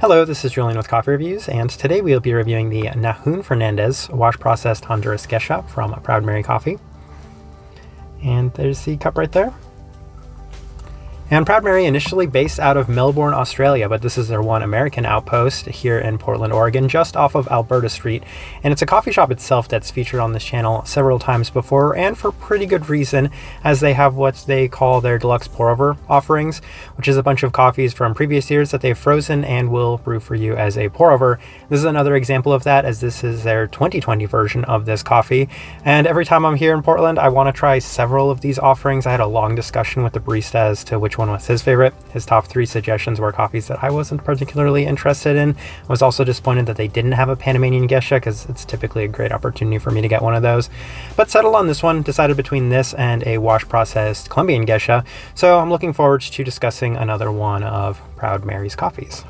Hello, this is Julian with Coffee Reviews, and today we'll be reviewing the Nahun Fernandez wash-processed Honduras Gesha from Proud Mary Coffee. And there's the cup right there. And Proud Mary initially based out of Melbourne, Australia, but this is their one American outpost here in Portland, Oregon, just off of Alberta Street. And it's a coffee shop itself that's featured on this channel several times before, and for pretty good reason, as they have what they call their deluxe pour-over offerings, which is a bunch of coffees from previous years that they've frozen and will brew for you as a pour-over. This is another example of that, as this is their 2020 version of this coffee. And every time I'm here in Portland, I want to try several of these offerings. I had a long discussion with the barista as to which one was his favorite. His top 3 suggestions were coffees that I wasn't particularly interested in. I was also disappointed that they didn't have a Panamanian Gesha, because it's typically a great opportunity for me to get one of those. But settled on this one, decided between this and a wash-processed Colombian Gesha, so I'm looking forward to discussing another one of Proud Mary's coffees.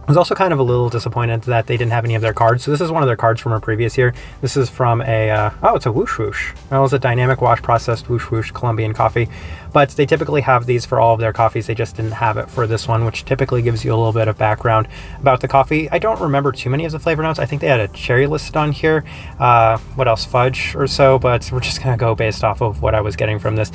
I was also kind of a little disappointed that they didn't have any of their cards. So this is one of their cards from a previous year. This is from a, oh, it's a Whoosh Whoosh. Well, it's a dynamic wash processed Whoosh Whoosh Colombian coffee. But they typically have these for all of their coffees. They just didn't have it for this one, which typically gives you a little bit of background about the coffee. I don't remember too many of the flavor notes. I think they had a cherry listed on here. What else? Fudge or so, but we're just going to go based off of what I was getting from this.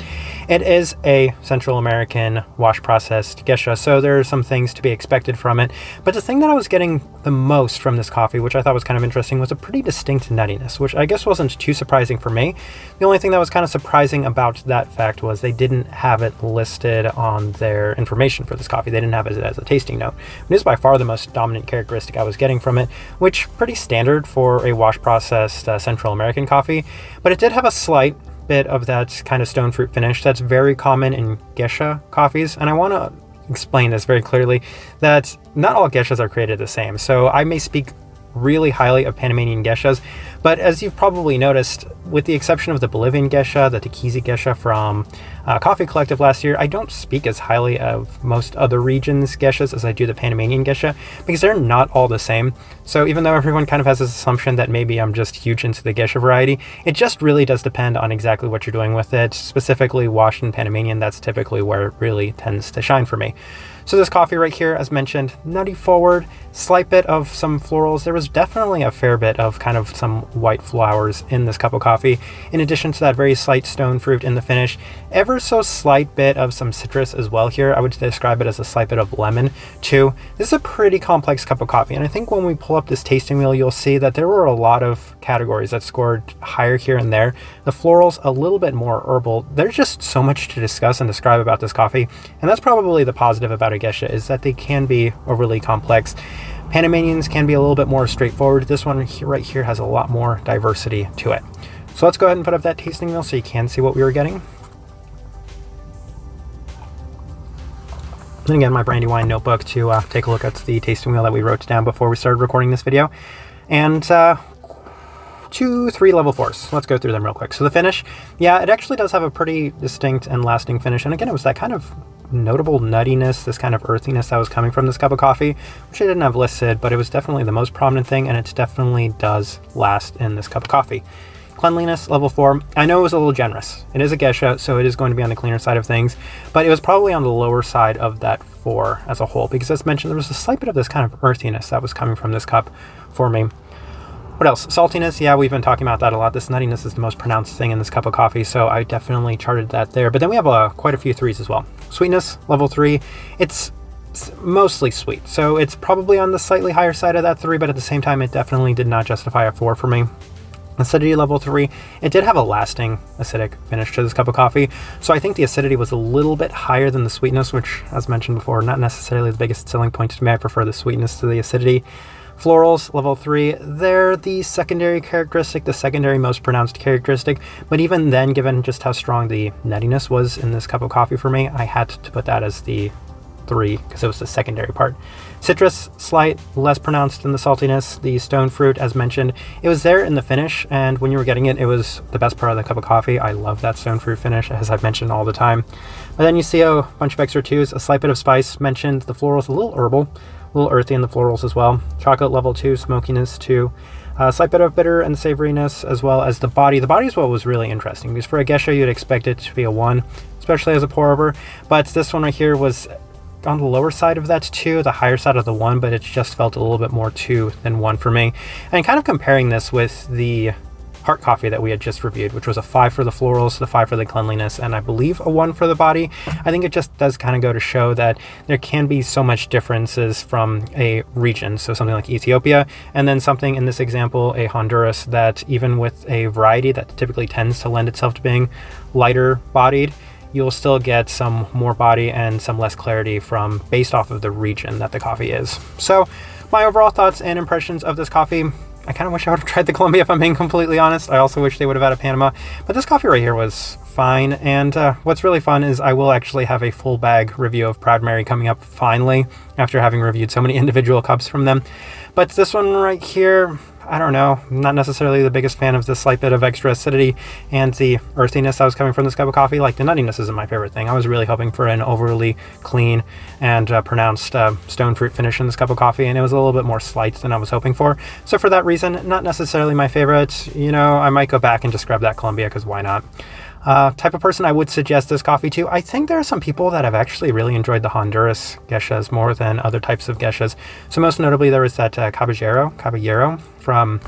It is a Central American wash processed Gesha, so there are some things to be expected from it. But the thing that I was getting the most from this coffee, which I thought was kind of interesting, was a pretty distinct nuttiness, which I guess wasn't too surprising for me. The only thing that was kind of surprising about that fact was they didn't have it listed on their information for this coffee. They didn't have it as a tasting note. It is by far the most dominant characteristic I was getting from it, which pretty standard for a wash processed Central American coffee, but it did have a slight bit of that kind of stone fruit finish that's very common in Gesha coffees. And I want to explain this very clearly, that not all Geshas are created the same. So I may speak really highly of Panamanian Geshas, but as you've probably noticed, with the exception of the Bolivian Gesha, the Tequizy Gesha from Coffee Collective last year, I don't speak as highly of most other regions' Geshas as I do the Panamanian Gesha, because they're not all the same. So even though everyone kind of has this assumption that maybe I'm just huge into the Gesha variety, it just really does depend on exactly what you're doing with it. Specifically washed in Panamanian, that's typically where it really tends to shine for me. So this coffee right here, as mentioned, nutty forward, slight bit of some florals. There was definitely a fair bit of kind of some white flowers in this cup of coffee, in addition to that very slight stone fruit in the finish. Ever so slight bit of some citrus as well here. I would describe it as a slight bit of lemon too. This is a pretty complex cup of coffee, and I think when we pull up this tasting wheel, you'll see that there were a lot of categories that scored higher here and there. The florals a little bit more herbal. There's just so much to discuss and describe about this coffee, and that's probably the positive about a Gesha, is that they can be overly complex. Panamanians can be a little bit more straightforward. This one right here has a lot more diversity to it. So let's go ahead and put up that tasting wheel so you can see what we were getting. And again, my Brandywine notebook to take a look at the tasting wheel that we wrote down before we started recording this video. And 2, 3 level 4s. Let's go through them real quick. So the finish, yeah, it actually does have a pretty distinct and lasting finish. And again, it was that kind of notable nuttiness, this kind of earthiness that was coming from this cup of coffee, which I didn't have listed, but it was definitely the most prominent thing, and it definitely does last in this cup of coffee. Cleanliness, level 4. I know it was a little generous. It is a Gesha, so it is going to be on the cleaner side of things, but it was probably on the lower side of that 4 as a whole, because as mentioned, there was a slight bit of this kind of earthiness that was coming from this cup for me. What else? Saltiness, yeah, we've been talking about that a lot. This nuttiness is the most pronounced thing in this cup of coffee, so I definitely charted that there. But then we have quite a few 3s as well. Sweetness, level 3. It's mostly sweet, so it's probably on the slightly higher side of that 3, but at the same time, it definitely did not justify a 4 for me. Acidity, level 3. It did have a lasting acidic finish to this cup of coffee, so I think the acidity was a little bit higher than the sweetness, which, as mentioned before, not necessarily the biggest selling point to me. I prefer the sweetness to the acidity. Florals, level 3, they're the secondary characteristic, the secondary most pronounced characteristic, but even then, given just how strong the nuttiness was in this cup of coffee for me, I had to put that as the 3 because it was the secondary part. Citrus, slight, less pronounced than the saltiness. The stone fruit, as mentioned, it was there in the finish, and when you were getting it, it was the best part of the cup of coffee. I love that stone fruit finish, as I've mentioned all the time. But then you see a bunch of extra 2s, a slight bit of spice, mentioned the florals, a little herbal, a little earthy in the florals as well. Chocolate, level 2, smokiness 2. A slight bit of bitter and savoriness, as well as the body. The body is what was really interesting, because for a Gesha, you'd expect it to be a 1, especially as a pour over, but this one right here was on the lower side of that 2, the higher side of the 1, but it just felt a little bit more 2 than 1 for me. And kind of comparing this with the Heart coffee that we had just reviewed, which was a 5 for the florals, the 5 for the cleanliness, and I believe a 1 for the body. I think it just does kind of go to show that there can be so much differences from a region. So something like Ethiopia, and then something in this example, a Honduras, that even with a variety that typically tends to lend itself to being lighter bodied, you'll still get some more body and some less clarity from based off of the region that the coffee is. So my overall thoughts and impressions of this coffee, I kind of wish I would have tried the Colombia if I'm being completely honest. I also wish they would have had a Panama, but this coffee right here was fine. And what's really fun is I will actually have a full bag review of Proud Mary coming up finally, after having reviewed so many individual cups from them. But this one right here, I don't know, I'm not necessarily the biggest fan of the slight bit of extra acidity and the earthiness that was coming from this cup of coffee. Like, the nuttiness isn't my favorite thing. I was really hoping for an overly clean and pronounced stone fruit finish in this cup of coffee, and it was a little bit more slight than I was hoping for. So for that reason, not necessarily my favorite. You know, I might go back and just grab that Colombia, because why not? Type of person I would suggest this coffee to. I think there are some people that have actually really enjoyed the Honduras geishas more than other types of geishas. So most notably, there was that Caballero from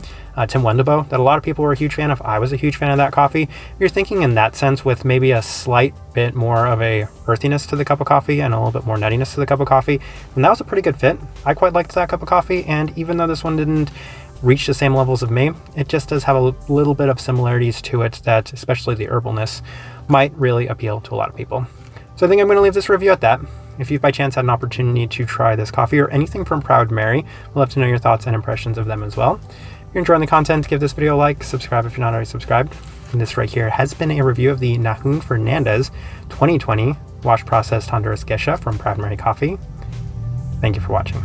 Tim Wendelbo that a lot of people were a huge fan of. I was a huge fan of that coffee. If you're thinking in that sense, with maybe a slight bit more of a earthiness to the cup of coffee and a little bit more nuttiness to the cup of coffee, and that was a pretty good fit. I quite liked that cup of coffee, and even though this one didn't reach the same levels of me, it just does have a little bit of similarities to it that, especially the herbalness, might really appeal to a lot of people. So I think I'm going to leave this review at that. If you've by chance had an opportunity to try this coffee or anything from Proud Mary, we'd love to know your thoughts and impressions of them as well. If you're enjoying the content, give this video a like, subscribe if you're not already subscribed. And this right here has been a review of the Nahun Fernandez 2020 wash processed Honduras geisha from Proud Mary Coffee. Thank you for watching.